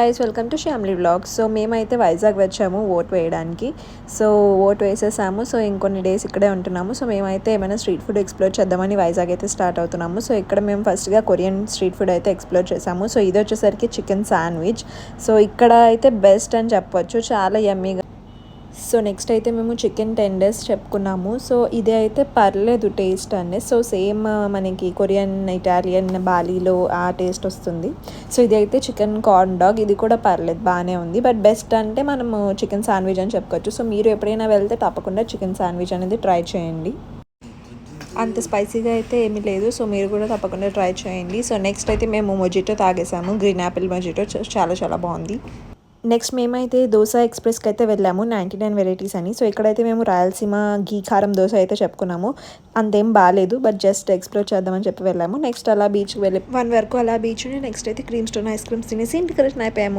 Guys welcome to Shyamli vlogs. So మేమైతే వైజాగ్ వచ్చాము vote వేయడానికి. సో ఓట్ వేసేసాము. సో ఇంకొన్ని డేస్ ఇక్కడే ఉంటున్నాము. సో మేమైతే ఏమైనా స్ట్రీట్ ఫుడ్ ఎక్స్ప్లోర్ చేద్దామని వైజాగ్ అయితే స్టార్ట్ అవుతున్నాము. సో ఇక్కడ మేము ఫస్ట్గా కొరియన్ స్ట్రీట్ ఫుడ్ అయితే ఎక్స్ప్లోర్ చేసాము. సో ఇది వచ్చేసరికి చికెన్ శాండ్విచ్. సో ఇక్కడ అయితే బెస్ట్ అని చెప్పొచ్చు, చాలా యమ్మీగా. సో నెక్స్ట్ అయితే మేము చికెన్ టెండర్స్ చెప్పుకున్నాము. సో ఇది అయితే పర్లేదు టేస్ట్ అండి. సో సేమ్ మనకి కొరియన్, ఇటాలియన్, బాలీలో ఆ టేస్ట్ వస్తుంది. సో ఇది అయితే చికెన్ కార్న్ డాగ్, ఇది కూడా పర్లేదు, బాగానే ఉంది. బట్ బెస్ట్ అంటే మనము చికెన్ శాండ్విచ్ అని చెప్పుకోవచ్చు. సో మీరు ఎప్పుడైనా వెళ్తే తప్పకుండా చికెన్ శాండ్విచ్ అనేది ట్రై చేయండి. అంత స్పైసీగా అయితే ఏమీ లేదు. సో మీరు కూడా తప్పకుండా ట్రై చేయండి. సో నెక్స్ట్ అయితే మేము మొజిటో తాగేసాము, గ్రీన్ యాపిల్ మొజిటో, చాలా చాలా బాగుంది. నెక్స్ట్ మేమైతే దోశ ఎక్స్ప్రెస్కి అయితే వెళ్ళాము, 99 వెరైటీస్ అని. సో ఇక్కడైతే మేము రాయలసీమ గీ కారం దోశ అయితే చెప్పుకున్నాము. అంతేం బాగాలేదు, బట్ జస్ట్ ఎక్స్ప్లోర్ చేద్దామని చెప్పి వెళ్ళాము. నెక్స్ట్ అలా బీచ్కి వెళ్ళి 1 వరకు అలా బీచ్, నెక్స్ట్ అయితే క్రీమ్ స్టోన్ ఐస్ క్రీమ్స్ తినేసి ఇంటికి రిటర్న్ అయిపోయాము.